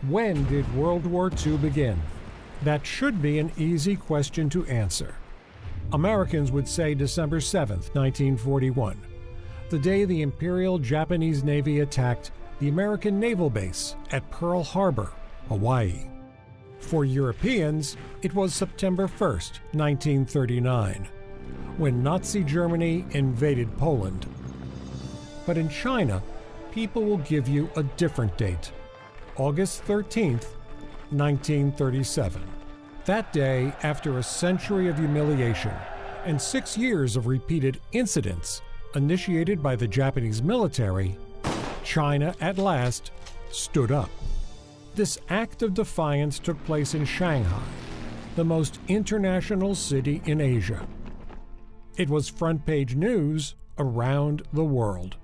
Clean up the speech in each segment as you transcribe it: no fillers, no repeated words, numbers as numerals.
When did World War II begin? That should be an easy question to answer. Americans would say December 7th, 1941, the day the Imperial Japanese Navy attacked the American naval base at Pearl Harbor, Hawaii. For Europeans, it was September 1st, 1939, when Nazi Germany invaded Poland. But in China, people will give you a different date, August 13th, 1937. That day, after a century of humiliation and 6 years of repeated incidents initiated by the Japanese military, China at last stood up. This act of defiance took place in Shanghai, the most international city in Asia. It was front-page news around the world.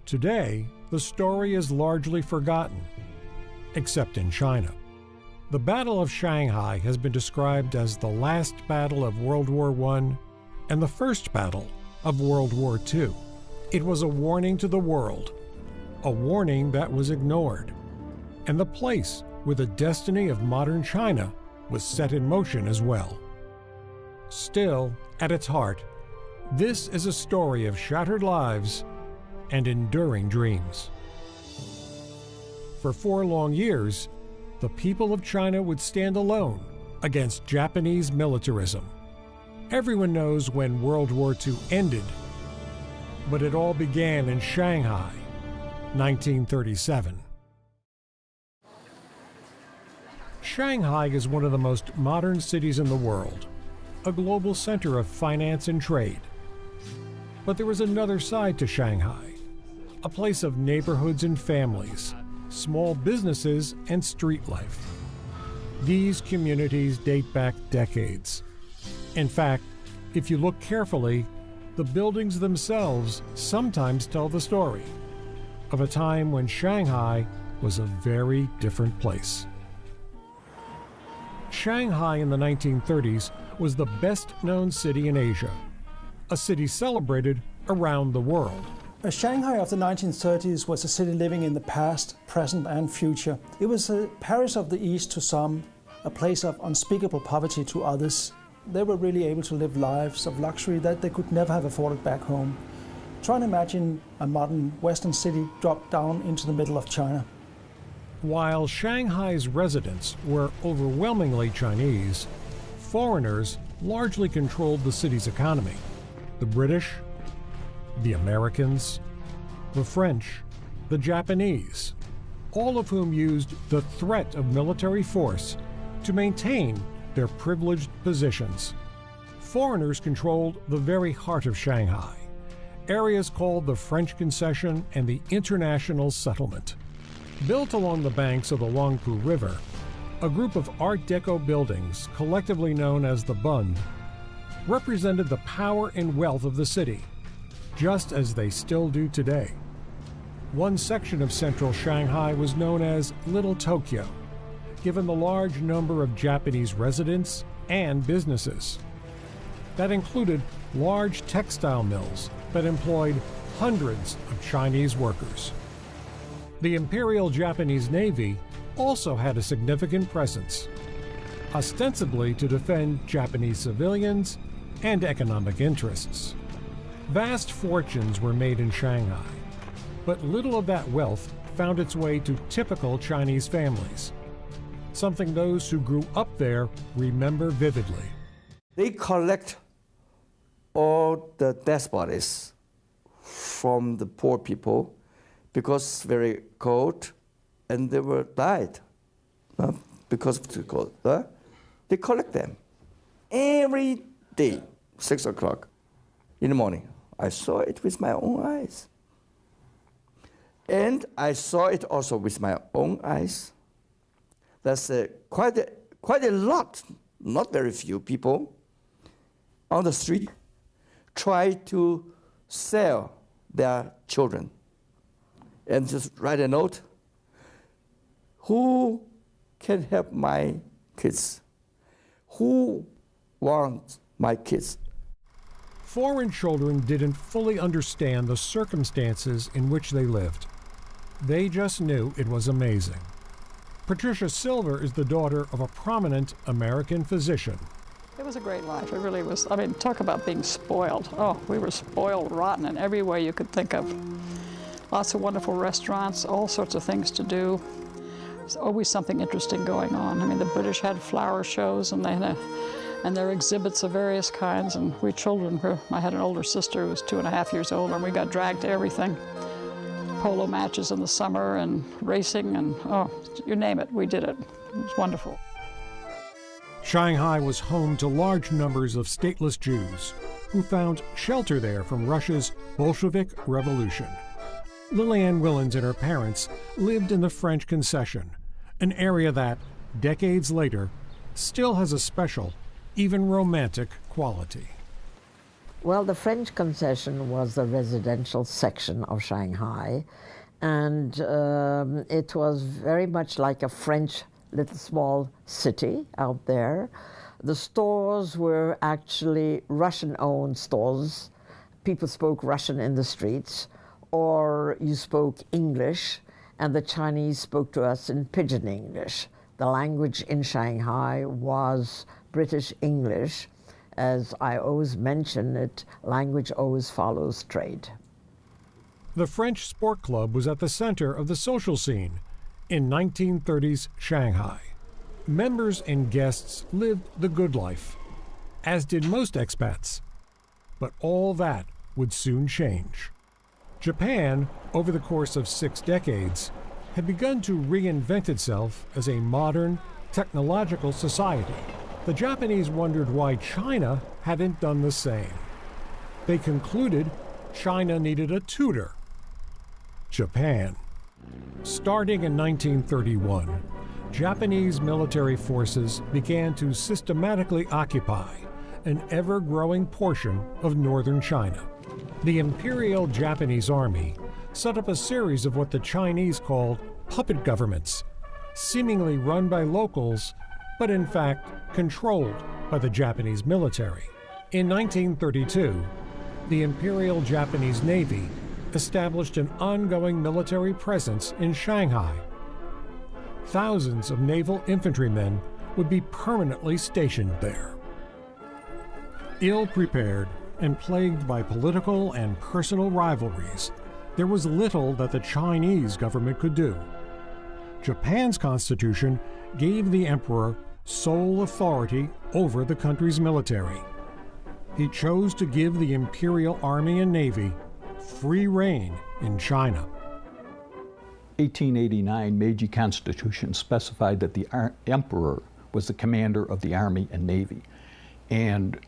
Today, the story is largely forgotten, except in China. The Battle of Shanghai has been described as the last battle of World War I and the first battle of World War II. It was a warning to the world, a warning that was ignored, and the place where the destiny of modern China was set in motion as well. Still, at its heart, this is a story of shattered lives and enduring dreams. For 4 long years, the people of China would stand alone against Japanese militarism. Everyone knows when World War II ended, but it all began in Shanghai, 1937. Shanghai is one of the most modern cities in the world, a global center of finance and trade. But there is another side to Shanghai, a place of neighborhoods and families, small businesses, and street life. These communities date back decades. In fact, if you look carefully, the buildings themselves sometimes tell the story of a time when Shanghai was a very different place. Shanghai in the 1930s was the best-known city in Asia, a city celebrated around the world. Shanghai of the 1930s was a city living in the past, present, and future. It was a Paris of the East to some, a place of unspeakable poverty to others. They were really able to live lives of luxury that they could never have afforded back home. Try and imagine a modern Western city dropped down into the middle of China. While Shanghai's residents were overwhelmingly Chinese, foreigners largely controlled the city's economy. The British, the Americans, the French, the Japanese, all of whom used the threat of military force to maintain their privileged positions. Foreigners controlled the very heart of Shanghai, areas called the French Concession and the International Settlement. Built along the banks of the Longpu River, a group of Art Deco buildings, collectively known as the Bund, represented the power and wealth of the city, just as they still do today. One section of central Shanghai was known as Little Tokyo, given the large number of Japanese residents and businesses. That included large textile mills that employed hundreds of Chinese workers. The Imperial Japanese Navy also had a significant presence, ostensibly to defend Japanese civilians and economic interests. Vast fortunes were made in Shanghai, but little of that wealth found its way to typical Chinese families, something those who grew up there remember vividly. They collect all the dead bodies from the poor people because it's very cold, and they were died because of the cold. They collect them every day, 6 o'clock in the morning. I saw it with my own eyes. And I saw it also with my own eyes. There's quite a lot, not very few people on the street try to sell their children and just write a note. Who can help my kids? Who wants my kids? Foreign children didn't fully understand the circumstances in which they lived. They just knew it was amazing. Patricia Silver is the daughter of a prominent American physician. It was a great life. It really was. I mean, talk about being spoiled. Oh, we were spoiled rotten in every way you could think of. Lots of wonderful restaurants, all sorts of things to do. There's always something interesting going on. I mean, the British had flower shows and their exhibits of various kinds, and we children I had an older sister who was 2.5 years old, and we got dragged to everything. Polo matches in the summer and racing and, oh, you name it, we did it. It was wonderful. Shanghai was home to large numbers of stateless Jews who found shelter there from Russia's Bolshevik Revolution. Lillian Willens and her parents lived in the French Concession, an area that, decades later, still has a special, even romantic quality. Well, the French Concession was the residential section of Shanghai, and it was very much like a French little small city out there. The stores were actually Russian-owned stores. People spoke Russian in the streets, or you spoke English, and the Chinese spoke to us in Pidgin English. The language in Shanghai was British English. As I always mention it, language always follows trade. The French Sport Club was at the center of the social scene in 1930s Shanghai. Members and guests lived the good life, as did most expats. But all that would soon change. Japan, over the course of 6 decades, had begun to reinvent itself as a modern, technological society. The Japanese wondered why China hadn't done the same. They concluded China needed a tutor: Japan. Starting in 1931, Japanese military forces began to systematically occupy an ever-growing portion of northern China. The Imperial Japanese Army set up a series of what the Chinese called puppet governments, seemingly run by locals, but in fact controlled by the Japanese military. In 1932, the Imperial Japanese Navy established an ongoing military presence in Shanghai. Thousands of naval infantrymen would be permanently stationed there. Ill-prepared and plagued by political and personal rivalries, there was little that the Chinese government could do. Japan's constitution gave the emperor sole authority over the country's military. He chose to give the Imperial Army and Navy free rein in China. 1889 Meiji Constitution specified that the emperor was the commander of the Army and Navy. And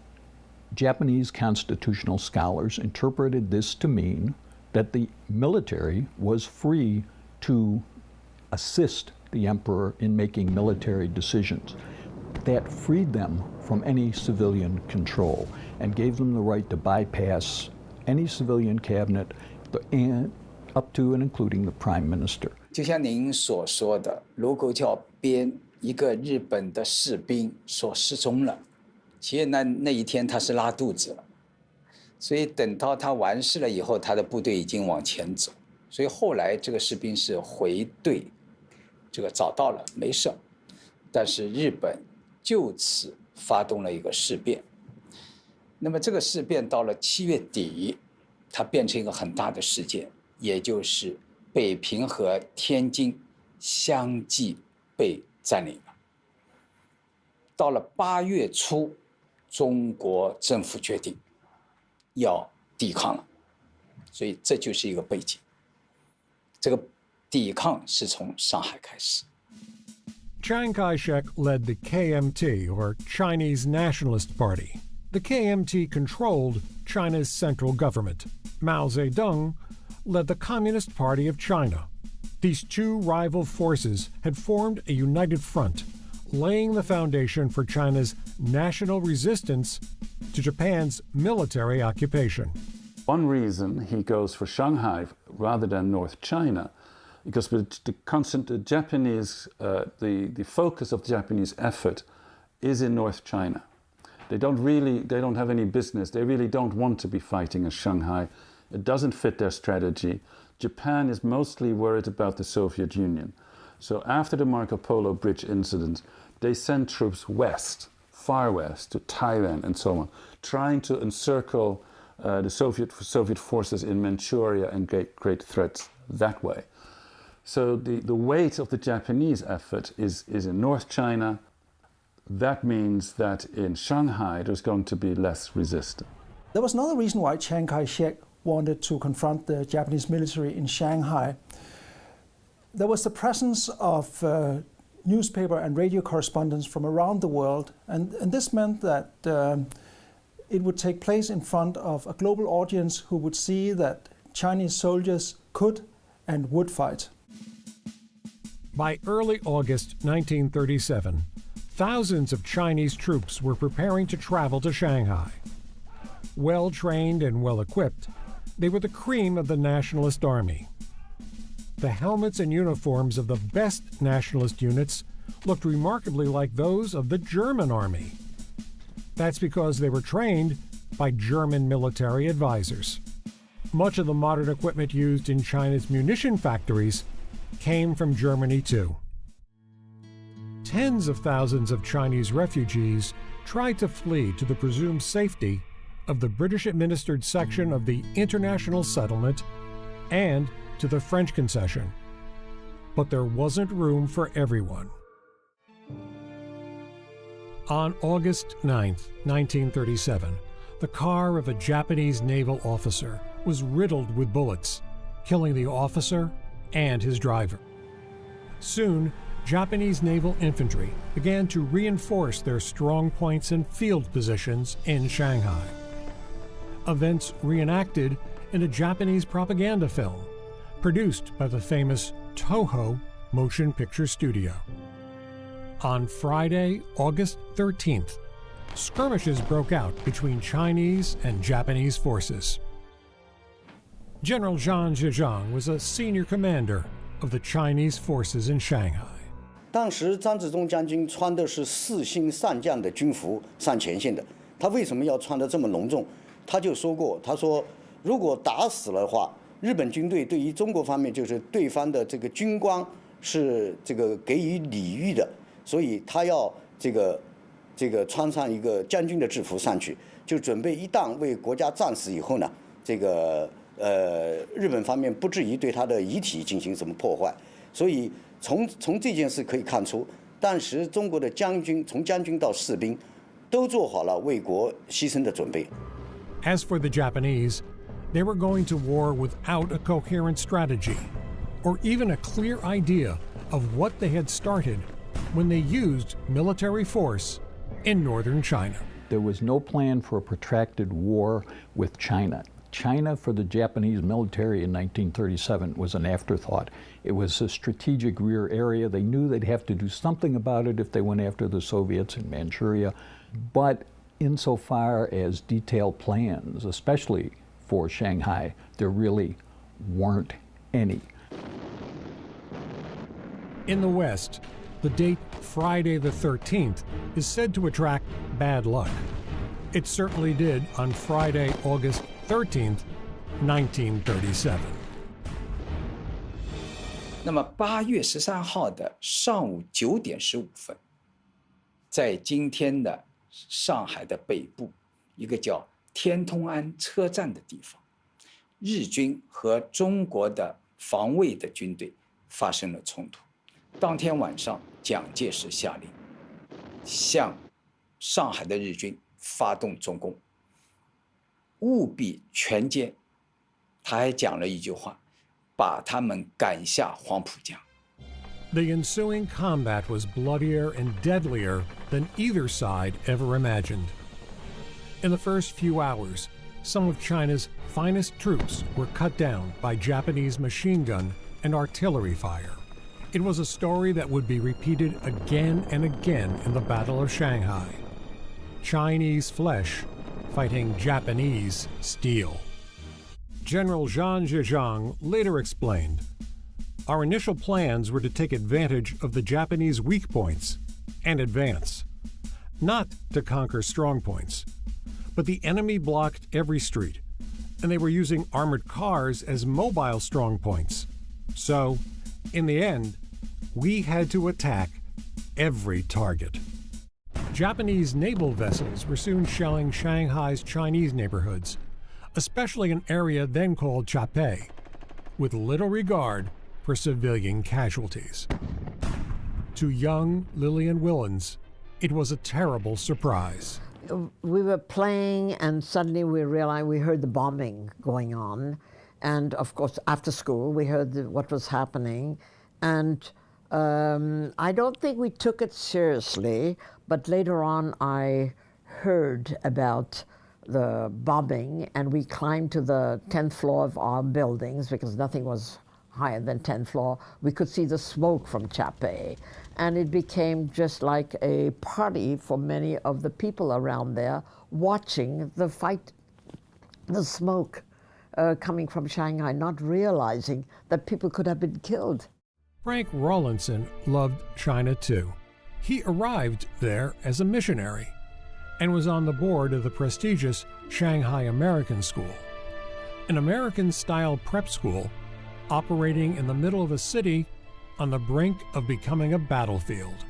Japanese constitutional scholars interpreted this to mean that the military was free to assist the emperor in making military decisions. That freed them from any civilian control and gave them the right to bypass any civilian cabinet and up to and including the prime minister. 就像您所说的，如果叫编一个日本的士兵所失踪了，其实那一天他是拉肚子了，所以等到他完事了以后，他的部队已经往前走，所以后来这个士兵是回队，这个找到了没事，但是日本就此发动了一个事变。那么这个事变到了7月底，它变成一个很大的事件，也就是北平和天津相继被占领了。到了8月初，中国政府决定要抵抗了，所以这就是一个背景。这个抵抗是从上海开始。Chiang Kai-shek led the KMT, or Chinese Nationalist Party. The KMT controlled China's central government. Mao Zedong led the Communist Party of China. These two rival forces had formed a united front, laying the foundation for China's national resistance to Japan's military occupation. One reason he goes for Shanghai rather than North China, because the focus of the Japanese effort is in North China. They don't have any business. They really don't want to be fighting in Shanghai. It doesn't fit their strategy. Japan is mostly worried about the Soviet Union. So after the Marco Polo Bridge incident, they sent troops west, far west, to Taiwan and so on, trying to encircle the Soviet forces in Manchuria and great threats that way. So the weight of the Japanese effort is in North China. That means that in Shanghai there's going to be less resistance. There was another reason why Chiang Kai-shek wanted to confront the Japanese military in Shanghai. There was the presence of newspaper and radio correspondents from around the world, and this meant that it would take place in front of a global audience who would see that Chinese soldiers could and would fight. By early August 1937, thousands of Chinese troops were preparing to travel to Shanghai. Well-trained and well-equipped, they were the cream of the Nationalist Army. The helmets and uniforms of the best nationalist units looked remarkably like those of the German Army. That's because they were trained by German military advisors. Much of the modern equipment used in China's munition factories came from Germany too. Tens of thousands of Chinese refugees tried to flee to the presumed safety of the British-administered section of the International Settlement and to the French concession. But there wasn't room for everyone. On August 9, 1937, the car of a Japanese naval officer was riddled with bullets, killing the officer and his driver. Soon, Japanese naval infantry began to reinforce their strong points and field positions in Shanghai. Events reenacted in a Japanese propaganda film produced by the famous Toho motion picture studio. On Friday, August 13th, skirmishes broke out between Chinese and Japanese forces. General Zhang Zhejiang was a senior commander of the Chinese forces in Shanghai. 当时张自忠将军穿的是4星上将的军服上前线的，他为什么要穿得这么隆重？他就说过，他说如果打死了的话，日本军队对于中国方面就是对方的这个军官是这个给予礼遇的，所以他要这个穿上一个将军的制服上去，就准备一旦为国家战死以后呢，这个日本方面不至于对他的遗体进行什么破坏，所以从这件事可以看出，当时中国的将军从将军到士兵都做好了为国牺牲的准备。As for the Japanese, they were going to war without a coherent strategy, or even a clear idea of what they had started when they used military force in northern China. There was no plan for a protracted war with China. China for the Japanese military in 1937 was an afterthought. It was a strategic rear area. They knew they'd have to do something about it if they went after the Soviets in Manchuria. But insofar as detailed plans, especially for Shanghai, there really weren't any. In the West, the date Friday the 13th is said to attract bad luck. It certainly did on Friday, August 13th, 1937. 那么8月13号的上午9点15分，在今天的上海的北部，一个叫天通安车站的地方，日军和中国的防卫的军队发生了冲突。当天晚上，蒋介石下令向上海的日军发动总攻，务必全歼。他还讲了一句话，把他们赶下黄浦江。The ensuing combat was bloodier and deadlier than either side ever imagined. In the first few hours, some of China's finest troops were cut down by Japanese machine gun and artillery fire. It was a story that would be repeated again and again in the Battle of Shanghai. Chinese flesh fighting Japanese steel. General Zhang Zhejiang later explained, "Our initial plans were to take advantage of the Japanese weak points and advance, not to conquer strong points. But the enemy blocked every street, and they were using armored cars as mobile strong points. So, in the end, we had to attack every target. Japanese naval vessels were soon shelling Shanghai's Chinese neighborhoods, especially an area then called Chapei, with little regard for civilian casualties. To young Lillian Willens, it was a terrible surprise. We were playing, and suddenly we realized we heard the bombing going on. And of course, after school, we heard what was happening. And I don't think we took it seriously, but later on I heard about the bombing, and we climbed to the 10th floor of our buildings because nothing was higher than 10th floor. We could see the smoke from Chapei, and it became just like a party for many of the people around there watching the fight, the smoke coming from Shanghai, not realizing that people could have been killed. Frank Rawlinson loved China too. He arrived there as a missionary and was on the board of the prestigious Shanghai American School, an American-style prep school operating in the middle of a city on the brink of becoming a battlefield.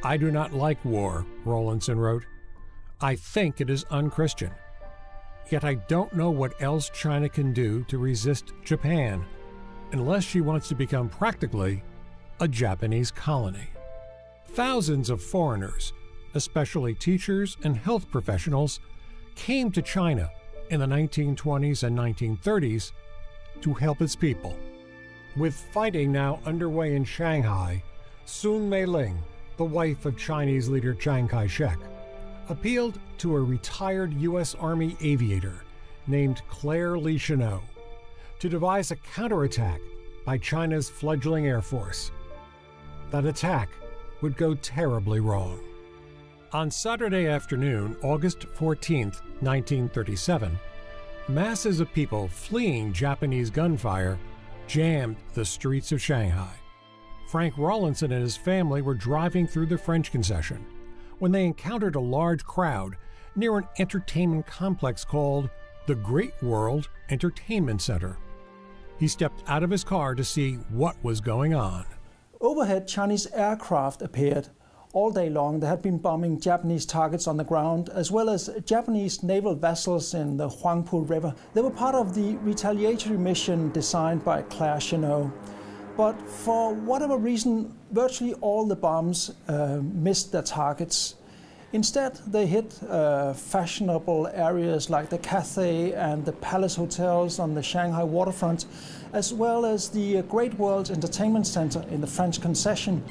"I do not like war," Rawlinson wrote. "I think it is unchristian. Yet I don't know what else China can do to resist Japan, unless she wants to become practically a Japanese colony." Thousands of foreigners, especially teachers and health professionals, came to China in the 1920s and 1930s to help its people. With fighting now underway in Shanghai, Sun Meiling, the wife of Chinese leader Chiang Kai-shek, appealed to a retired U.S. Army aviator named Claire Lee Chennault to devise a counterattack by China's fledgling Air Force. That attack would go terribly wrong. On Saturday afternoon, August 14, 1937, masses of people fleeing Japanese gunfire jammed the streets of Shanghai. Frank Rawlinson and his family were driving through the French concession when they encountered a large crowd near an entertainment complex called the Great World Entertainment Center. He stepped out of his car to see what was going on. Overhead, Chinese aircraft appeared. All day long, they had been bombing Japanese targets on the ground, as well as Japanese naval vessels in the Huangpu River. They were part of the retaliatory mission designed by Claire Chennault. But for whatever reason, virtually all the bombs missed their targets. Instead, they hit fashionable areas like the Cathay and the Palace hotels on the Shanghai waterfront, as well as the Great World Entertainment Center in the French concession.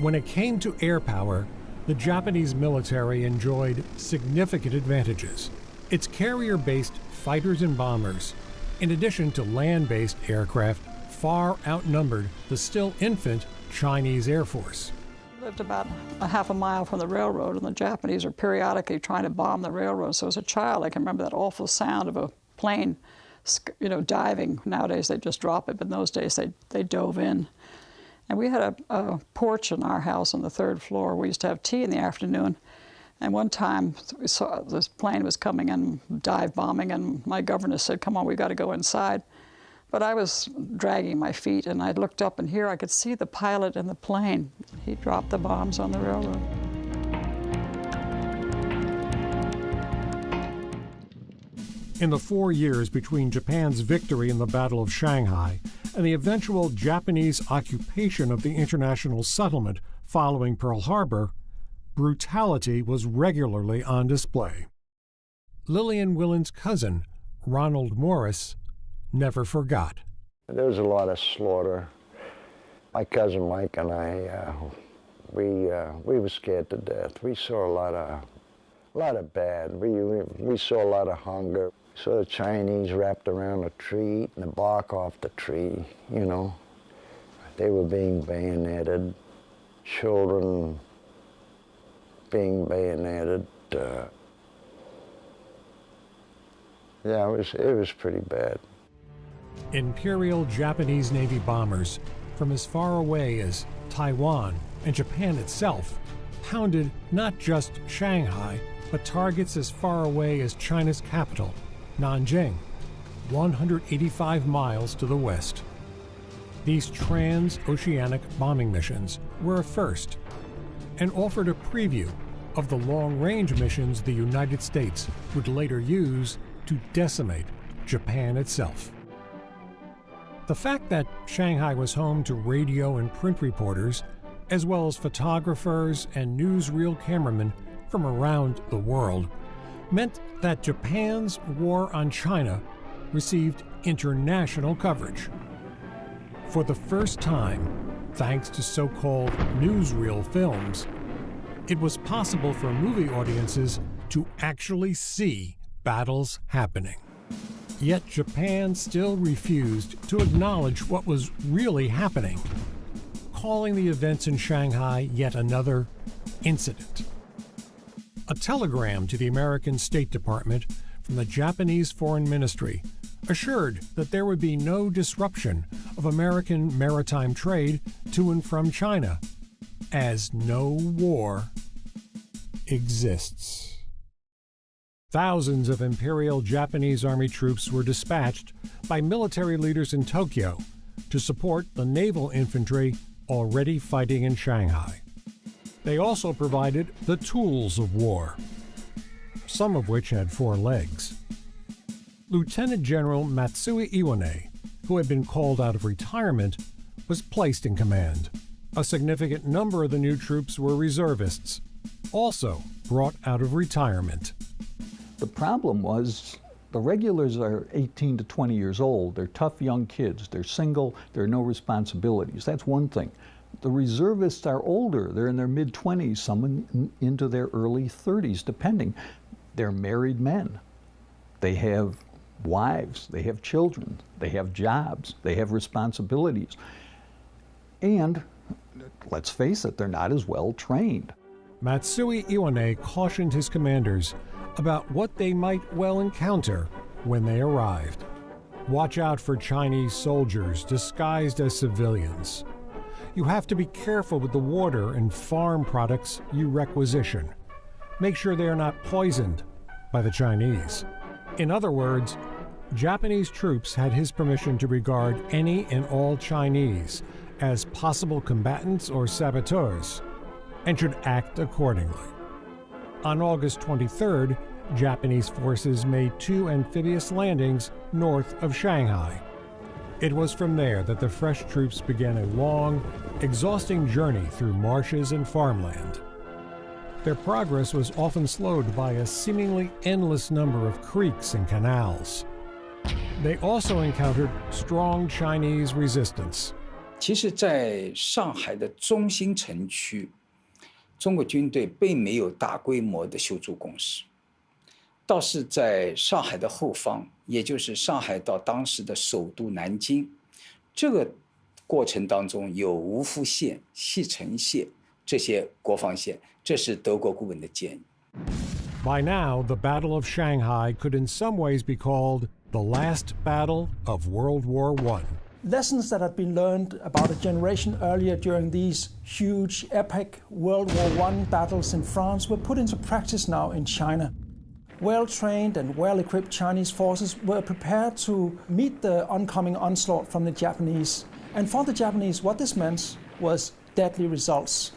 When it came to air power, the Japanese military enjoyed significant advantages. Its carrier-based fighters and bombers, in addition to land-based aircraft, far outnumbered the still infant Chinese Air Force. We lived about a half a mile from the railroad, and the Japanese are periodically trying to bomb the railroad. So as a child, I can remember that awful sound of a plane, diving. Nowadays they just drop it, but in those days they dove in. And we had a porch in our house on the 3rd floor. We used to have tea in the afternoon. And one time we saw this plane was coming in, dive bombing, and my governess said, "Come on, we got to go inside." But I was dragging my feet, and I looked up, and here I could see the pilot in the plane. He dropped the bombs on the railroad. In the 4 years between Japan's victory in the Battle of Shanghai and the eventual Japanese occupation of the international settlement following Pearl Harbor, brutality was regularly on display. Lillian Willens' cousin, Ronald Morris, never forgot. There was a lot of slaughter. My cousin Mike and I, we were scared to death. We saw a lot of bad. We saw a lot of hunger. So the Chinese wrapped around a tree, eating the bark off the tree, you know. They were being bayoneted, children being bayoneted. Yeah, it was pretty bad. Imperial Japanese Navy bombers from as far away as Taiwan and Japan itself pounded not just Shanghai, but targets as far away as China's capital, Nanjing, 185 miles to the west. These transoceanic bombing missions were a first and offered a preview of the long-range missions the United States would later use to decimate Japan itself. The fact that Shanghai was home to radio and print reporters, as well as photographers and newsreel cameramen from around the world, meant that Japan's war on China received international coverage. For the first time, thanks to so-called newsreel films, it was possible for movie audiences to actually see battles happening. Yet Japan still refused to acknowledge what was really happening, calling the events in Shanghai yet another incident. A telegram to the American State Department from the Japanese Foreign Ministry assured that there would be no disruption of American maritime trade to and from China, as no war exists. Thousands of Imperial Japanese Army troops were dispatched by military leaders in Tokyo to support the naval infantry already fighting in Shanghai. They also provided the tools of war, some of which had 4 legs. Lieutenant General Matsui Iwane, who had been called out of retirement, was placed in command. A significant number of the new troops were reservists, also brought out of retirement. The problem was the regulars are 18 to 20 years old. They're tough young kids. They're single. There are no responsibilities. That's one thing. The reservists are older. They're in their mid-20s, some into their early 30s, depending. They're married men. They have wives. They have children. They have jobs. They have responsibilities. And let's face it, they're not as well trained. Matsui Iwane cautioned his commanders about what they might well encounter when they arrived. Watch out for Chinese soldiers disguised as civilians. You have to be careful with the water and farm products you requisition. Make sure they are not poisoned by the Chinese. In other words, Japanese troops had his permission to regard any and all Chinese as possible combatants or saboteurs, and should act accordingly. On August 23rd, Japanese forces made 2 amphibious landings north of Shanghai. It was from there that the fresh troops began a long, exhausting journey through marshes and farmland. Their progress was often slowed by a seemingly endless number of creeks and canals. They also encountered strong Chinese resistance. 其实在上海的中心城区，中国军队并没有大规模的修筑工事，倒是在上海的后方，也就是上海到当时的首都南京，这个过程当中有芜湖线、西城线这些国防线，这是德国顾问的建议。By now, the Battle of Shanghai could in some ways be called the last battle of World War I. Lessons that had been learned about a generation earlier during these huge, epic World War I battles in France were put into practice now in China. Well-trained and well-equipped Chinese forces were prepared to meet the oncoming onslaught from the Japanese. And for the Japanese, what this meant was deadly results.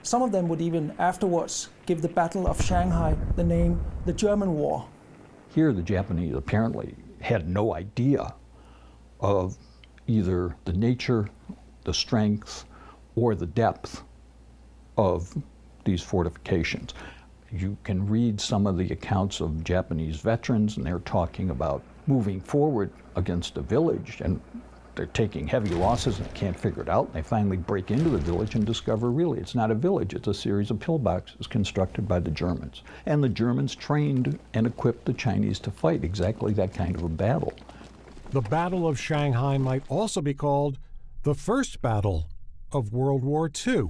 Some of them would even afterwards give the Battle of Shanghai the name the German War. Here, the Japanese apparently had no idea of either the nature, the strength, or the depth of these fortifications. You can read some of the accounts of Japanese veterans, and they're talking about moving forward against a village, and they're taking heavy losses and can't figure it out. And they finally break into the village and discover really it's not a village, it's a series of pillboxes constructed by the Germans. And the Germans trained and equipped the Chinese to fight exactly that kind of a battle. The Battle of Shanghai might also be called the first battle of World War II.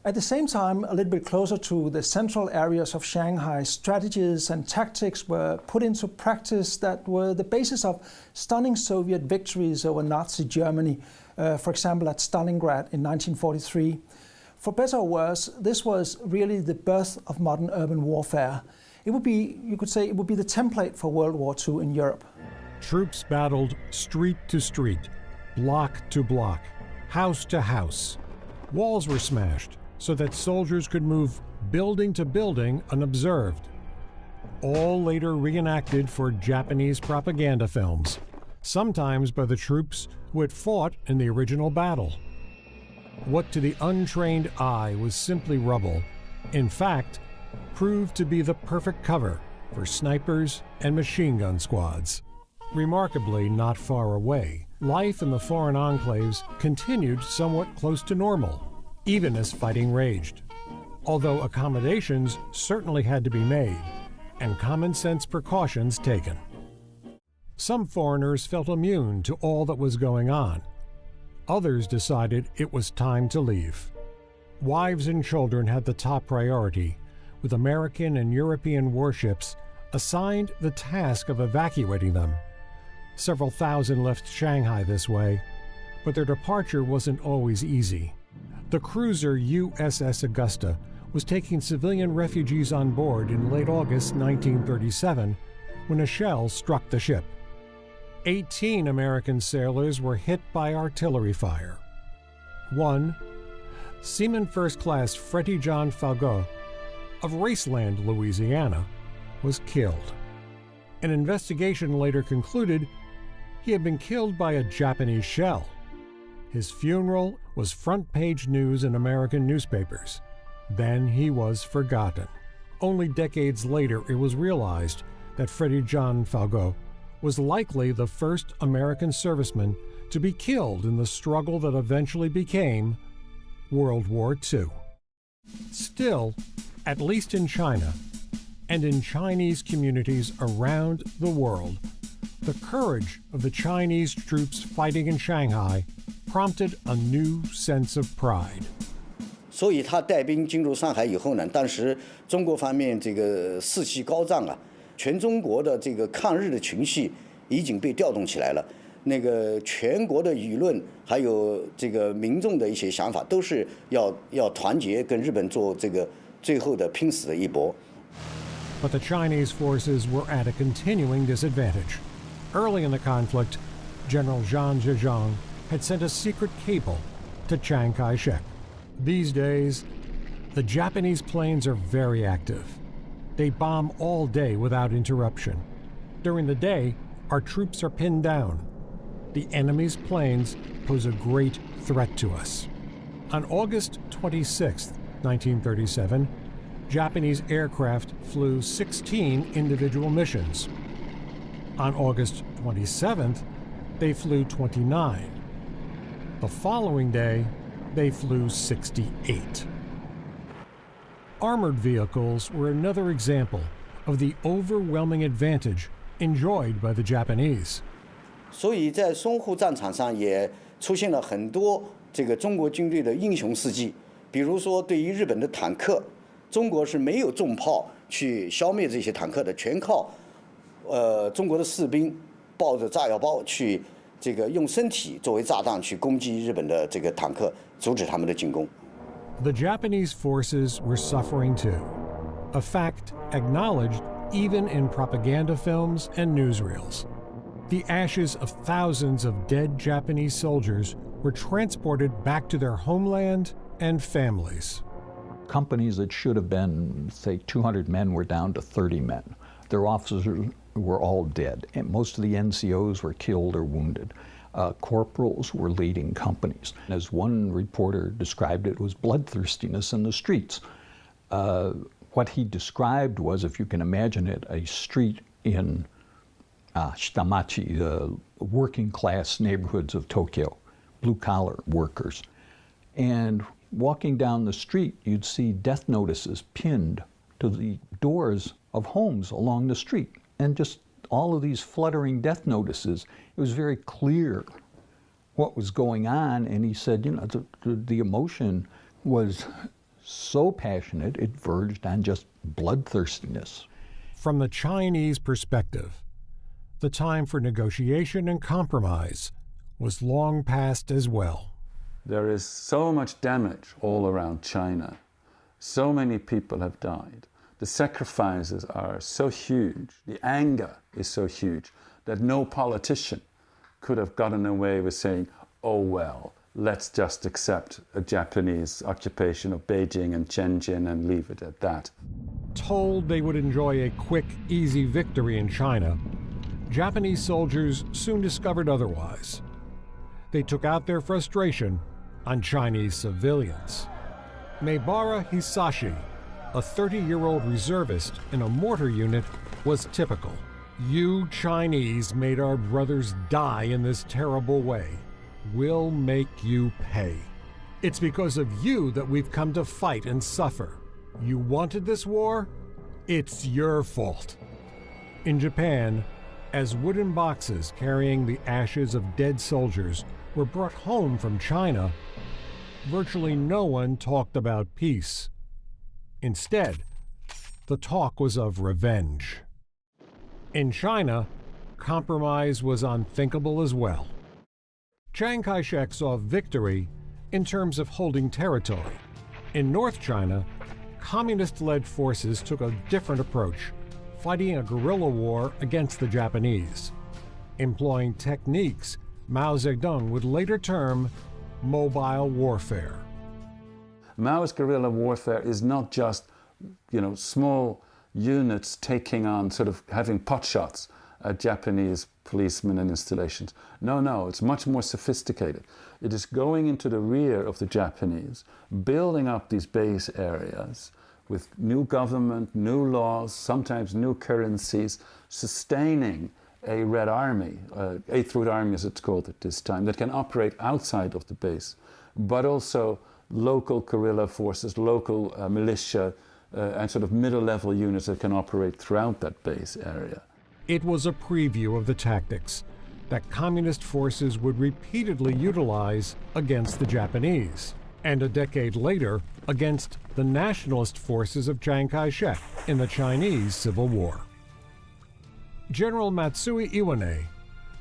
At the same time, a little bit closer to the central areas of Shanghai, strategies and tactics were put into practice that were the basis of stunning Soviet victories over Nazi Germany, for example at Stalingrad in 1943. For better or worse, this was really the birth of modern urban warfare. It would be, you could say, it would be the template for World War II in Europe. Troops battled street to street, block to block, house to house. Walls were smashed so that soldiers could move building to building unobserved. All later reenacted for Japanese propaganda films, sometimes by the troops who had fought in the original battle. What to the untrained eye was simply rubble, in fact, proved to be the perfect cover for snipers and machine gun squads. Remarkably, not far away, life in the foreign enclaves continued somewhat close to normal, even as fighting raged. Although accommodations certainly had to be made, and common sense precautions taken. Some foreigners felt immune to all that was going on. Others decided it was time to leave. Wives and children had the top priority, with American and European warships assigned the task of evacuating them. Several thousand left Shanghai this way, but their departure wasn't always easy. The cruiser USS Augusta was taking civilian refugees on board in late August 1937 when a shell struck the ship. 18 American sailors were hit by artillery fire. One, Seaman First Class Freddie John Falgot of Raceland, Louisiana, was killed. An investigation later concluded he had been killed by a Japanese shell. His funeral was front-page news in American newspapers. Then he was forgotten. Only decades later it was realized that Freddie John Falgot was likely the first American serviceman to be killed in the struggle that eventually became World War II. Still, at least in China, and in Chinese communities around the world, the courage of the Chinese troops fighting in Shanghai prompted a new sense of pride. 所以他带兵进入上海以后呢，当时中国方面这个士气高涨啊，全中国的这个抗日的情绪已经被调动起来了。那个全国的舆论还有这个民众的一些想法，都是要团结跟日本做这个最后的拼死的一搏。But the Chinese forces were at a continuing disadvantage. Early in the conflict, General Zhang Zhejiang had sent a secret cable to Chiang Kai-shek. These days, the Japanese planes are very active. They bomb all day without interruption. During the day, our troops are pinned down. The enemy's planes pose a great threat to us. On August 26, 1937, Japanese aircraft flew 16 individual missions. On August 27th, they flew 29. The following day, they flew 68. Armored vehicles were another example of the overwhelming advantage enjoyed by the Japanese. 所以在淞沪战场上也出现了很多这个中国军队的英雄事迹，比如说对于日本的坦克，中国是没有重炮去消灭这些坦克的，全靠中国的士兵抱着炸药包去这个用身体作为炸弹去攻击日本的这个坦克，阻止他们的进攻。The Japanese forces were suffering too, a fact acknowledged even in propaganda films and newsreels. The ashes of thousands of dead Japanese soldiers were transported back to their homeland and families. Companies that should have been, say, 200 men were down to 30 men. Their officers were all dead, and most of the NCOs were killed or wounded. Corporals were leading companies. As one reporter described it, was bloodthirstiness in the streets. What he described was, if you can imagine it, a street in Shitamachi, the working class neighborhoods of Tokyo, blue-collar workers. And walking down the street, you'd see death notices pinned to the doors of homes along the street. And just all of these fluttering death notices, it was very clear what was going on. And he said, you know, the emotion was so passionate, it verged on just bloodthirstiness. From the Chinese perspective, the time for negotiation and compromise was long past as well. There is so much damage all around China. So many people have died. The sacrifices are so huge. The anger is so huge that no politician could have gotten away with saying, oh well, let's just accept a Japanese occupation of Beijing and Shenzhen and leave it at that. Told they would enjoy a quick, easy victory in China, Japanese soldiers soon discovered otherwise. They took out their frustration on Chinese civilians. Maebara Hisashi, a 30-year-old reservist in a mortar unit, was typical. You Chinese made our brothers die in this terrible way. We'll make you pay. It's because of you that we've come to fight and suffer. You wanted this war? It's your fault. In Japan, as wooden boxes carrying the ashes of dead soldiers were brought home from China, virtually no one talked about peace. Instead, the talk was of revenge. In China, compromise was unthinkable as well. Chiang Kai-shek saw victory in terms of holding territory. In North China, communist-led forces took a different approach, fighting a guerrilla war against the Japanese, employing techniques Mao Zedong would later term mobile warfare. Maoist guerrilla warfare is not just, small units taking on, sort of having potshots at Japanese policemen and installations. No, it's much more sophisticated. It is going into the rear of the Japanese, building up these base areas with new government, new laws, sometimes new currencies, sustaining a Red Army, Eighth Route Army as it's called at this time, that can operate outside of the base, but also local guerrilla forces, local militia, and sort of middle-level units that can operate throughout that base area. It was a preview of the tactics that communist forces would repeatedly utilize against the Japanese, and a decade later against the nationalist forces of Chiang Kai-shek in the Chinese Civil War. General Matsui Iwane,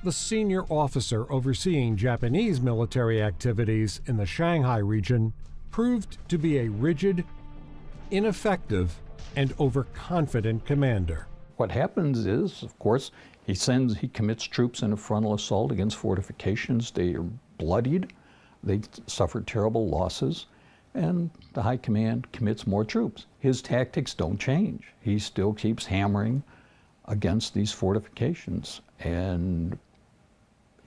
the senior officer overseeing Japanese military activities in the Shanghai region, proved to be a rigid, ineffective, and overconfident commander. What happens is, of course, he commits troops in a frontal assault against fortifications. They are bloodied, they suffer terrible losses, and the high command commits more troops. His tactics don't change. He still keeps hammering against these fortifications and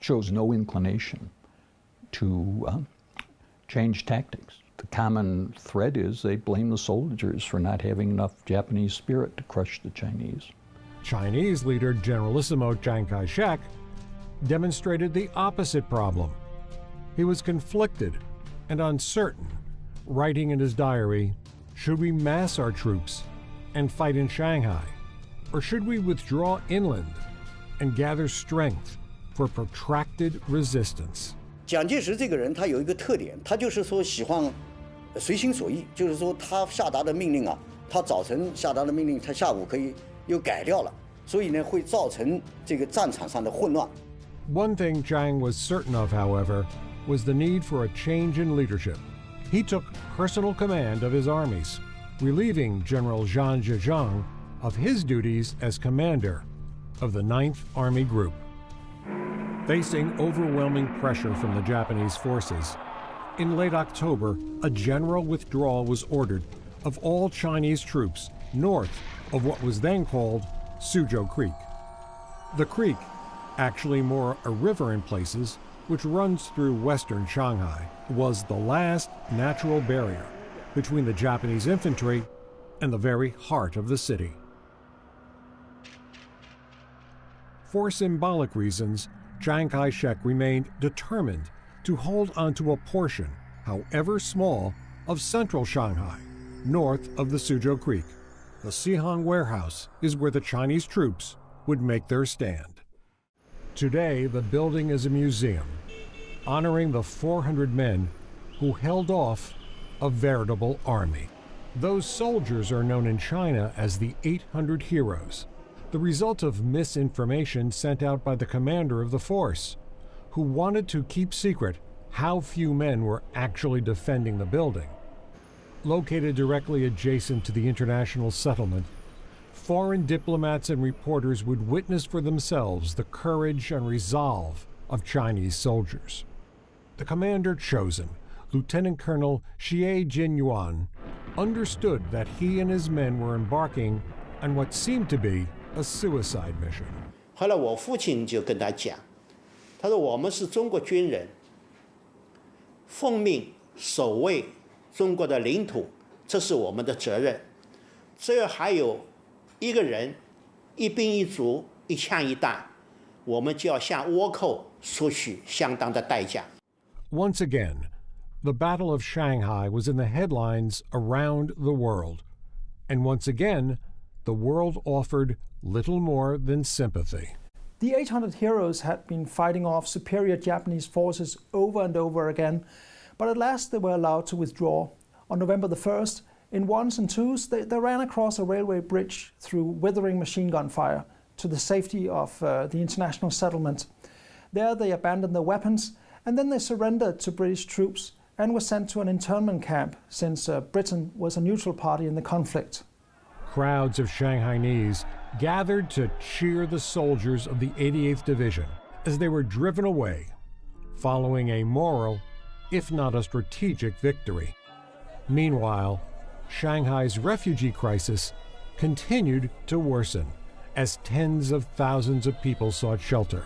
shows no inclination to change tactics. The common thread is they blame the soldiers for not having enough Japanese spirit to crush the Chinese. Chinese leader Generalissimo Chiang Kai-shek demonstrated the opposite problem. He was conflicted and uncertain, writing in his diary, "Should we mass our troops and fight in Shanghai, or should we withdraw inland and gather strength for protracted resistance?" 蒋介石这个人他有一个特点，他就是说喜欢随心所欲，就是说他下达的命令啊，他早晨下达的命令，他下午可以又改掉了，所以呢会造成这个战场上的混乱。One thing Chiang was certain of, however, was the need for a change in leadership. He took personal command of his armies, relieving General Zhang Zhejiang of his duties as commander of the 9th Army Group. Facing overwhelming pressure from the Japanese forces, in late October, a general withdrawal was ordered of all Chinese troops north of what was then called Suzhou Creek. The creek, actually more a river in places, which runs through western Shanghai, was the last natural barrier between the Japanese infantry and the very heart of the city. For symbolic reasons, Chiang Kai-shek remained determined to hold onto a portion, however small, of central Shanghai, north of the Suzhou Creek. The Sihong warehouse is where the Chinese troops would make their stand. Today, the building is a museum, honoring the 400 men who held off a veritable army. Those soldiers are known in China as the 800 heroes, the result of misinformation sent out by the commander of the force, who wanted to keep secret how few men were actually defending the building. Located directly adjacent to the international settlement, foreign diplomats and reporters would witness for themselves the courage and resolve of Chinese soldiers. the commander chosen, Lieutenant Colonel Xie Jinyuan, understood that he and his men were embarking on what seemed to be a suicide mission. 后来我父亲就跟他讲，他说我们是中国军人，奉命守卫中国的领土，这是我们的责任。只要还有一个人，一兵一卒，一枪一弹，我们就要向倭寇索取相当的代价。 Once again, the Battle of Shanghai was in the headlines around the world. And once again, the world offered little more than sympathy. The 800 heroes had been fighting off superior Japanese forces over and over again, but at last they were allowed to withdraw. On November the 1st, in ones and twos, they ran across a railway bridge through withering machine gun fire to the safety of the international settlement. There they abandoned their weapons, and then they surrendered to British troops and were sent to an internment camp, since Britain was a neutral party in the conflict. Crowds of Shanghainese gathered to cheer the soldiers of the 88th Division as they were driven away, following a moral, if not a strategic, victory. Meanwhile, Shanghai's refugee crisis continued to worsen as tens of thousands of people sought shelter.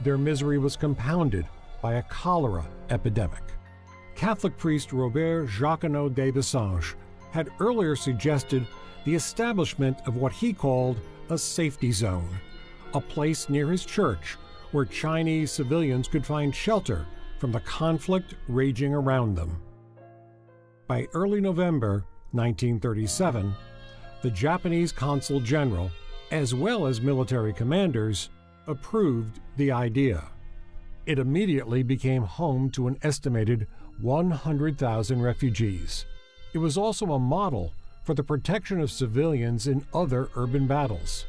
Their misery was compounded by a cholera epidemic. Catholic priest Robert Jacquinot de Bassange had earlier suggested the establishment of what he called a safety zone, a place near his church where Chinese civilians could find shelter from the conflict raging around them. By early November 1937, the Japanese consul general, as well as military commanders, approved the idea. It immediately became home to an estimated 100,000 refugees. It was also a model for the protection of civilians in other urban battles.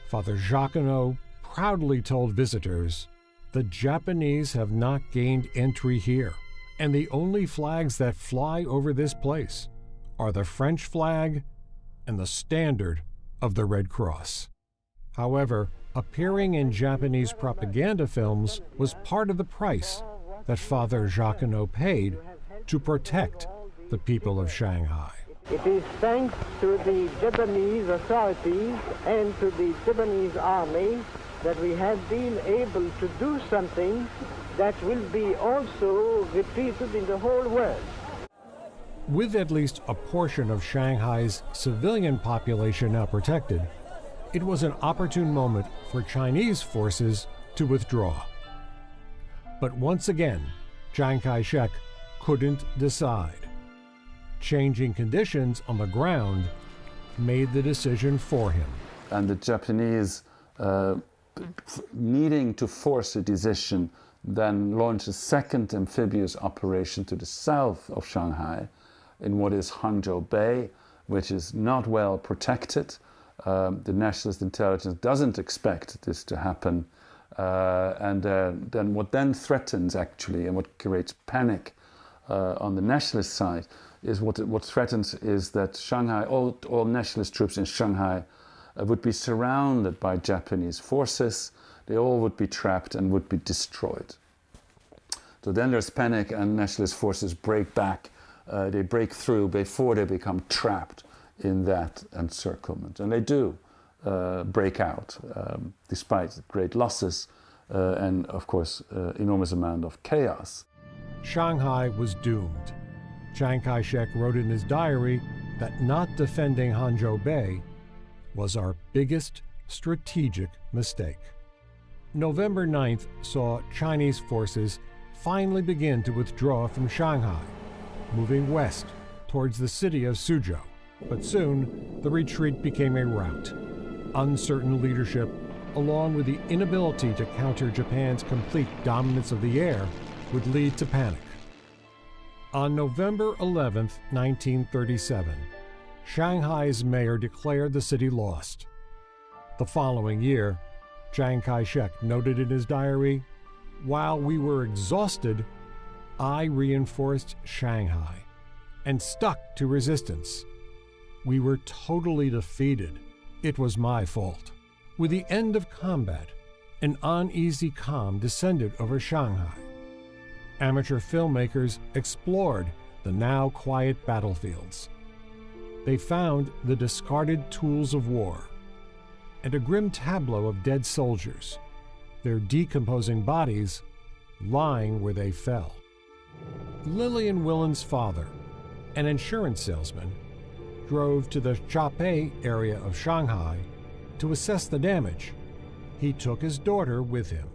Father Jacquinot proudly told visitors, "The Japanese have not gained entry here, and the only flags that fly over this place are the French flag and the standard of the Red Cross." However, appearing in Japanese propaganda films was part of the price that Father Jacquinot paid to protect the people of Shanghai. It is thanks to the Japanese authorities and to the Japanese army that we have been able to do something that will be also repeated in the whole world. With at least a portion of Shanghai's civilian population now protected, it was an opportune moment for Chinese forces to withdraw. But once again, Chiang Kai-shek couldn't decide. Changing conditions on the ground made the decision for him. And the Japanese, needing to force a decision, then launched a second amphibious operation to the south of Shanghai in what is Hangzhou Bay, which is not well protected. The nationalist intelligence doesn't expect this to happen. And then what then threatens, actually, and what creates panic on the nationalist side, is what threatens is that Shanghai, all nationalist troops in Shanghai would be surrounded by Japanese forces. They all would be trapped and would be destroyed. So then there's panic and nationalist forces break back. They break through before they become trapped in that encirclement. And they do break out, despite great losses and, of course, enormous amount of chaos. Shanghai was doomed. Chiang Kai-shek wrote in his diary that not defending Hangzhou Bay was our biggest strategic mistake. November 9th saw Chinese forces finally begin to withdraw from Shanghai, moving west towards the city of Suzhou. But soon, the retreat became a rout. Uncertain leadership, along with the inability to counter Japan's complete dominance of the air, would lead to panic. On November 11, 1937, Shanghai's mayor declared the city lost. The following year, Chiang Kai-shek noted in his diary, "While we were exhausted, I reinforced Shanghai and stuck to resistance. We were totally defeated. It was my fault." With the end of combat, an uneasy calm descended over Shanghai. amateur filmmakers explored the now quiet battlefields. They found the discarded tools of war and a grim tableau of dead soldiers, their decomposing bodies lying where they fell. Lillian Willen's father, an insurance salesman, drove to the Shanghai area of Shanghai to assess the damage. He took his daughter with him.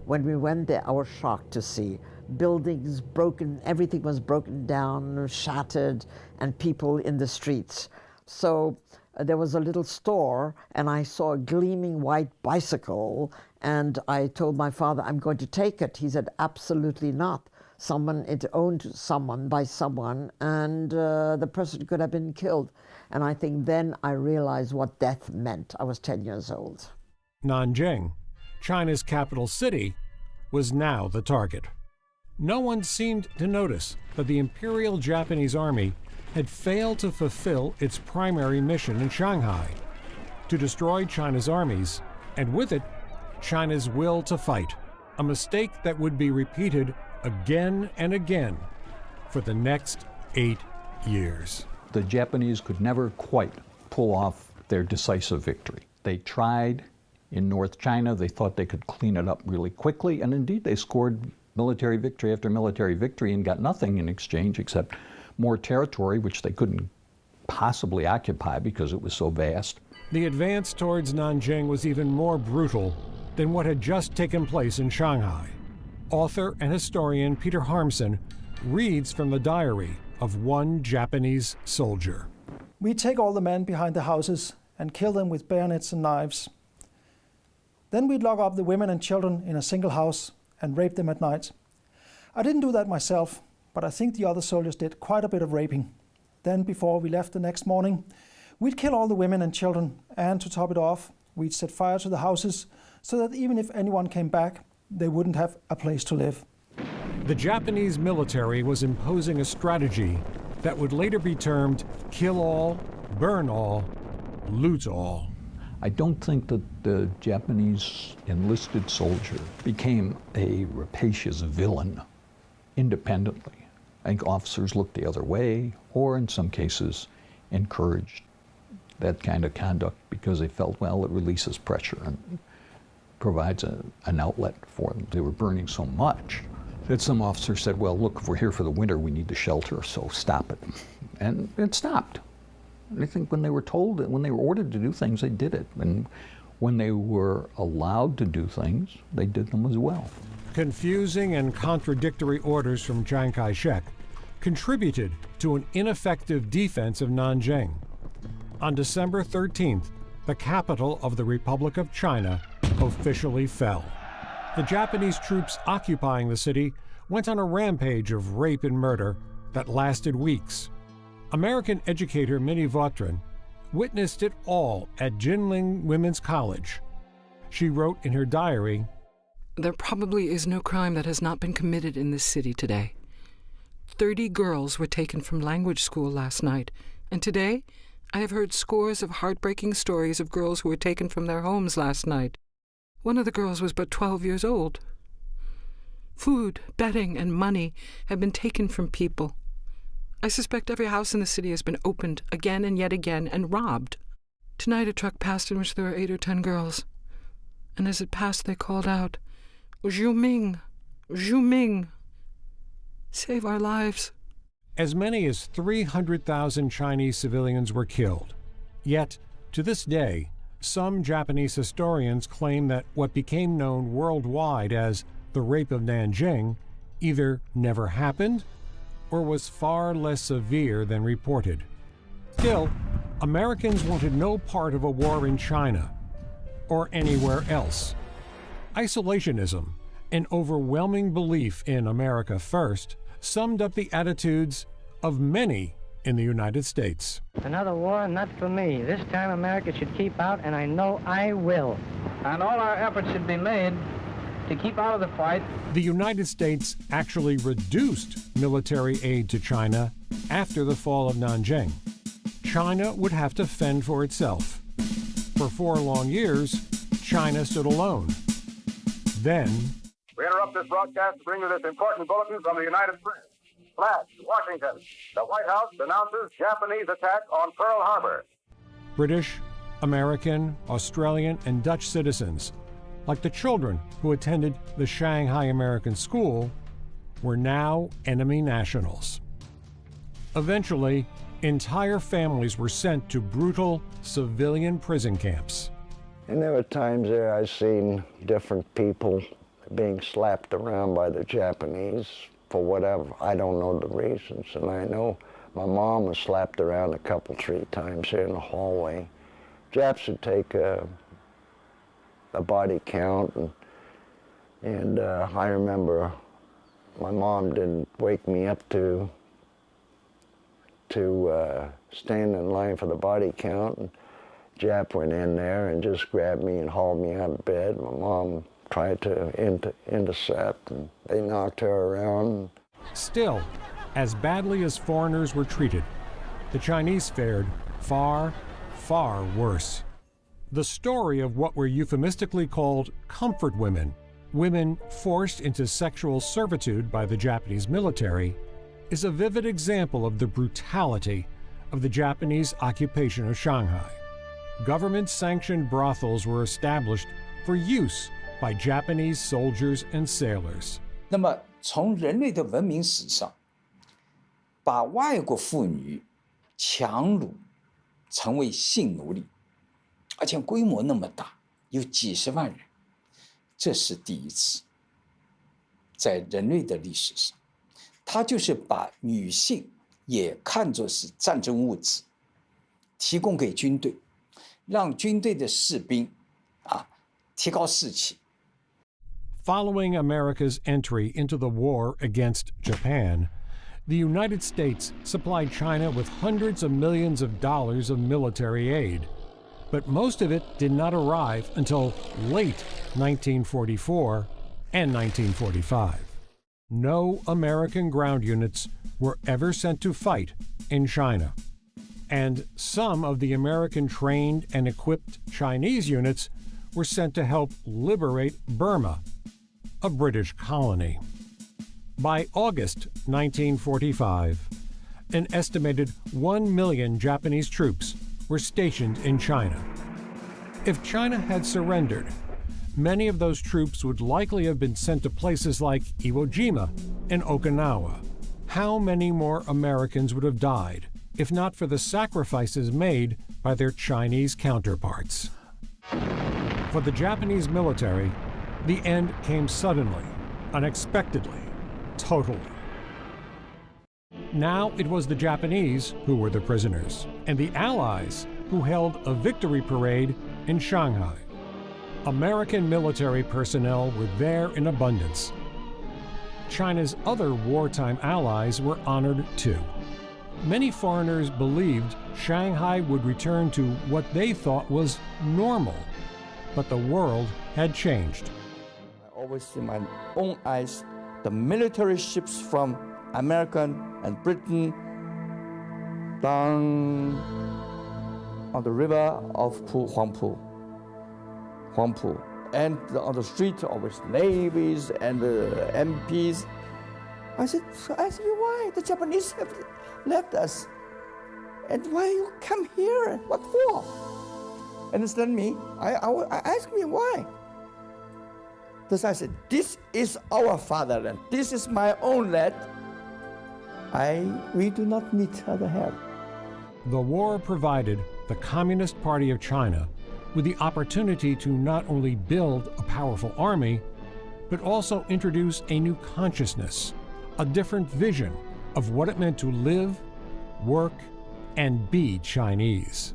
When we went there, I was shocked to see buildings broken, everything was broken down, shattered, and people in the streets. So there was a little store, and I saw a gleaming white bicycle, and I told my father, I'm going to take it. He said, absolutely not. It owned someone by someone, and the person could have been killed. And I think then I realized what death meant. I was 10 years old. Nanjing, China's capital city, was now the target. No one seemed to notice that the Imperial Japanese Army had failed to fulfill its primary mission in Shanghai, to destroy China's armies, and with it, China's will to fight, a mistake that would be repeated again and again for the next 8 years. The Japanese could never quite pull off their decisive victory. They tried in North China. They thought they could clean it up really quickly, and indeed they scored military victory after military victory and got nothing in exchange except more territory, which they couldn't possibly occupy because it was so vast. The advance towards Nanjing was even more brutal than what had just taken place in Shanghai. Author and historian Peter Harmsen reads from the diary of one Japanese soldier. We take all the men behind the houses and kill them with bayonets and knives. Then we'd lock up the women and children in a single house and rape them at night. I didn't do that myself, but I think the other soldiers did quite a bit of raping. Then, before we left the next morning, we'd kill all the women and children, and to top it off, we'd set fire to the houses so that even if anyone came back, they wouldn't have a place to live. The Japanese military was imposing a strategy that would later be termed kill all, burn all, loot all. I don't think that the Japanese enlisted soldier became a rapacious villain independently. I think officers looked the other way, or in some cases encouraged that kind of conduct because they felt, well, it releases pressure and provides an outlet for them. They were burning so much that some officers said, well, look, if we're here for the winter, we need to shelter, so stop it. And it stopped. I think when they were told, when they were ordered to do things, they did it. And when they were allowed to do things, they did them as well. Confusing and contradictory orders from Chiang Kai-shek contributed to an ineffective defense of Nanjing. On December 13th, the capital of the Republic of China officially fell. The Japanese troops occupying the city went on a rampage of rape and murder that lasted weeks. American educator Minnie Vautrin witnessed it all at Jinling Women's College. She wrote in her diary, "There probably is no crime that has not been committed in this city today. 30 girls were taken from language school last night, and today I have heard scores of heartbreaking stories of girls who were taken from their homes last night. One of the girls was but 12 years old. Food, bedding, and money have been taken from people. I suspect every house in the city has been opened again and yet again and robbed. Tonight a truck passed in which there were 8 or 10 girls, and as it passed they called out, 'Zhu Ming, Zhu Ming, save our lives.'" As many as 300,000 Chinese civilians were killed. Yet, to this day, some Japanese historians claim that what became known worldwide as the Rape of Nanjing either never happened or was far less severe than reported. Still, Americans wanted no part of a war in China or anywhere else. Isolationism, an overwhelming belief in America first, summed up the attitudes of many in the United States. Another war, not for me. This time America should keep out, and I know I will. And all our efforts should be made to keep out of the fight. The United States actually reduced military aid to China after the fall of Nanjing. China would have to fend for itself. For 4 long years, China stood alone. Then, We're interrupt this broadcast to bring you this important bulletin from the United States. Flash, Washington. The White House announces Japanese attack on Pearl Harbor. British, American, Australian, and Dutch citizens, like the children who attended the Shanghai American School, were now enemy nationals. Eventually, entire families were sent to brutal civilian prison camps. And there were times there I seen different people being slapped around by the Japanese for whatever. I don't know the reasons, and I know my mom was slapped around a couple, 3 times here in the hallway. Japs would take a body count, and I remember my mom didn't wake me up to stand in line for the body count. And Jap went in there and just grabbed me and hauled me out of bed. My mom tried to intercept, and they knocked her around. Still, as badly as foreigners were treated, the Chinese fared far, far worse. The story of what were euphemistically called comfort women, women forced into sexual servitude by the Japanese military, is a vivid example of the brutality of the Japanese occupation of Shanghai. Government-sanctioned brothels were established for use by Japanese soldiers and sailors. 那么，从人类的文明史上，把外国妇女强掳成为性奴隶，而且规模那么大，有几十万人，这是第一次。在人类的历史上，他就是把女性也看作是战争物资，提供给军队，让军队的士兵提高士气。 Following America's entry into the war against Japan, the United States supplied China with hundreds of millions of dollars of military aid, but most of it did not arrive until late 1944 and 1945. No American ground units were ever sent to fight in China, and some of the American trained and equipped Chinese units were sent to help liberate Burma, a British colony. By August 1945, an estimated 1 million Japanese troops were stationed in China. If China had surrendered, many of those troops would likely have been sent to places like Iwo Jima and Okinawa. How many more Americans would have died if not for the sacrifices made by their Chinese counterparts? For the Japanese military, the end came suddenly, unexpectedly, totally. Now it was the Japanese who were the prisoners, and the Allies who held a victory parade in Shanghai. American military personnel were there in abundance. China's other wartime allies were honored too. Many foreigners believed Shanghai would return to what they thought was normal, but the world had changed. I always see my own eyes the military ships from American and Britain down on the river of Huangpu. And on the street, always navies and MPs. I said, why the Japanese have left us? And why you come here? What for? Understand me? I asked me why. Because I said, this is our fatherland. This is my own land. We do not need other help. The war provided the Communist Party of China with the opportunity to not only build a powerful army, but also introduce a new consciousness, a different vision of what it meant to live, work, and be Chinese.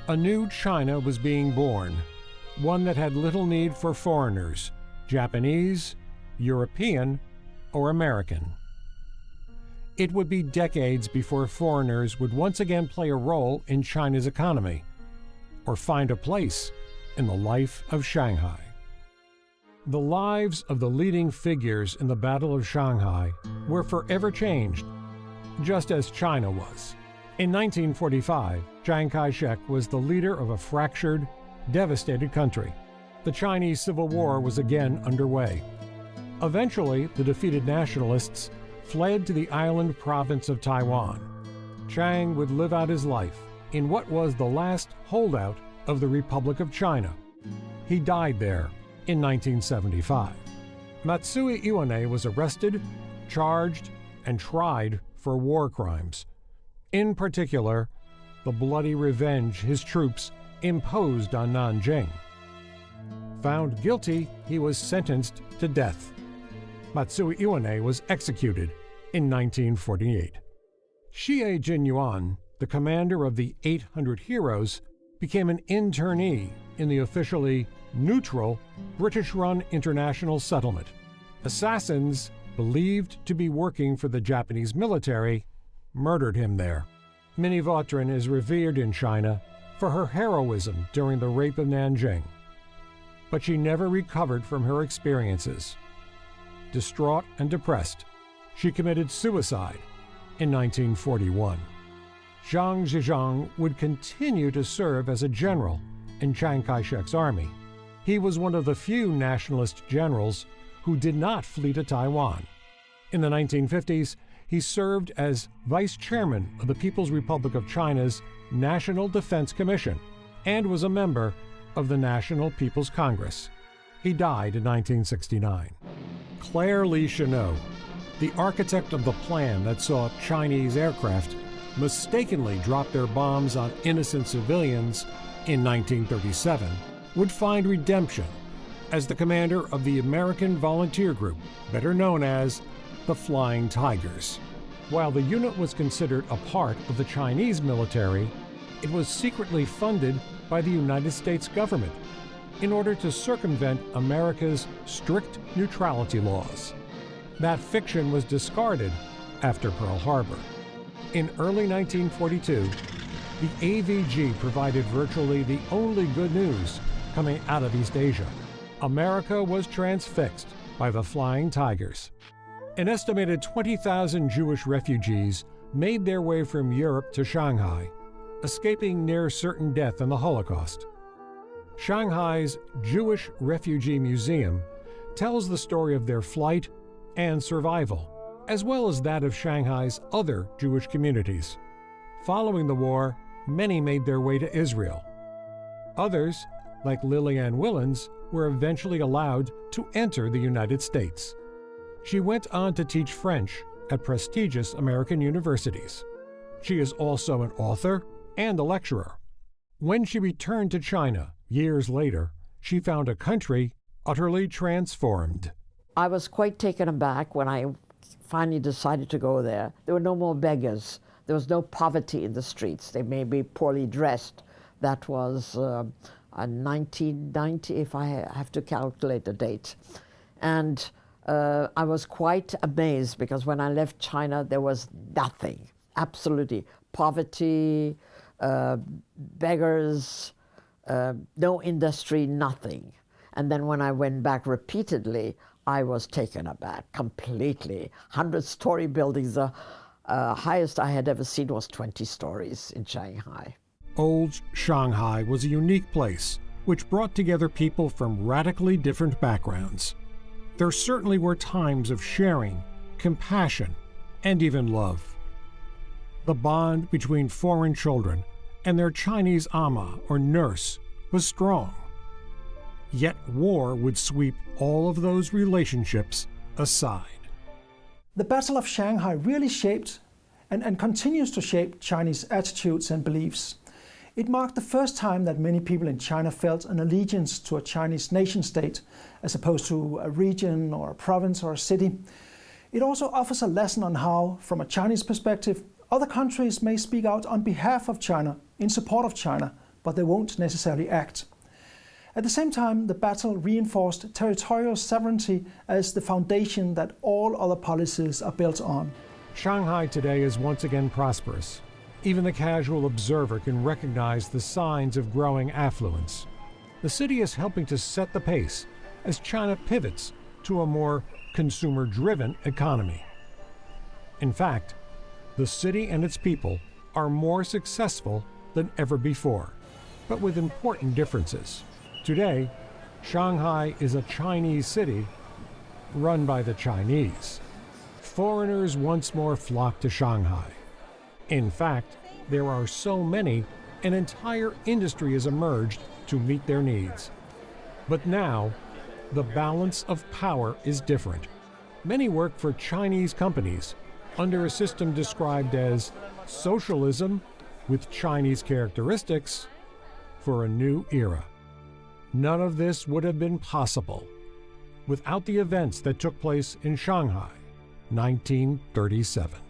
A new China was being born, one that had little need for foreigners, Japanese, European, or American. It would be decades before foreigners would once again play a role in China's economy or find a place in the life of Shanghai. The lives of the leading figures in the Battle of Shanghai were forever changed, just as China was. In 1945, Chiang Kai-shek was the leader of a fractured, devastated country. The Chinese Civil War was again underway. Eventually, the defeated nationalists fled to the island province of Taiwan. Chiang would live out his life in what was the last holdout of the Republic of China. He died there in 1975. Matsui Iwane was arrested, charged, and tried for war crimes. In particular, the bloody revenge his troops imposed on Nanjing. Found guilty, he was sentenced to death. Matsui Iwane was executed in 1948. Xie Jinyuan, the commander of the 800 Heroes, became an internee in the officially neutral British-run international settlement. Assassins, believed to be working for the Japanese military, murdered him there. Minnie Vautrin is revered in China for her heroism during the rape of Nanjing. But she never recovered from her experiences. Distraught and depressed, she committed suicide in 1941. Zhang Zhejiang would continue to serve as a general in Chiang Kai-shek's army. He was one of the few nationalist generals who did not flee to Taiwan. In the 1950s, he served as vice chairman of the People's Republic of China's National Defense Commission and was a member of the National People's Congress. He died in 1969. Claire Lee Chennault, the architect of the plan that saw Chinese aircraft mistakenly drop their bombs on innocent civilians in 1937, would find redemption as the commander of the American Volunteer Group, better known as the Flying Tigers. While the unit was considered a part of the Chinese military, it was secretly funded by the United States government in order to circumvent America's strict neutrality laws. That fiction was discarded after Pearl Harbor. In early 1942, the AVG provided virtually the only good news coming out of East Asia. America was transfixed by the Flying Tigers. An estimated 20,000 Jewish refugees made their way from Europe to Shanghai, escaping near certain death in the Holocaust. Shanghai's Jewish Refugee Museum tells the story of their flight and survival, as well as that of Shanghai's other Jewish communities. Following the war, many made their way to Israel. Others, like Lillian Willens, were eventually allowed to enter the United States. She went on to teach French at prestigious American universities. She is also an author and a lecturer. When she returned to China years later, she found a country utterly transformed. I was quite taken aback when I finally decided to go there. There were no more beggars. There was no poverty in the streets. They may be poorly dressed. That was 1990, if I have to calculate the date. And I was quite amazed because when I left China, there was nothing, absolutely. Poverty, beggars, no industry, nothing. And then when I went back repeatedly, I was taken aback completely. 100-story buildings, the highest I had ever seen was 20 stories in Shanghai. Old Shanghai was a unique place which brought together people from radically different backgrounds. There certainly were times of sharing, compassion, and even love. The bond between foreign children and their Chinese ama or nurse was strong. Yet war would sweep all of those relationships aside. The Battle of Shanghai really shaped and continues to shape Chinese attitudes and beliefs. It marked the first time that many people in China felt an allegiance to a Chinese nation-state as opposed to a region or a province or a city. It also offers a lesson on how, from a Chinese perspective, other countries may speak out on behalf of China, in support of China, but they won't necessarily act. At the same time, the battle reinforced territorial sovereignty as the foundation that all other policies are built on. Shanghai today is once again prosperous. Even the casual observer can recognize the signs of growing affluence. The city is helping to set the pace as China pivots to a more consumer-driven economy. In fact, the city and its people are more successful than ever before, but with important differences. Today, Shanghai is a Chinese city run by the Chinese. Foreigners once more flock to Shanghai. In fact, there are so many, an entire industry has emerged to meet their needs. But now, the balance of power is different. Many work for Chinese companies under a system described as socialism with Chinese characteristics for a new era. None of this would have been possible without the events that took place in Shanghai, 1937.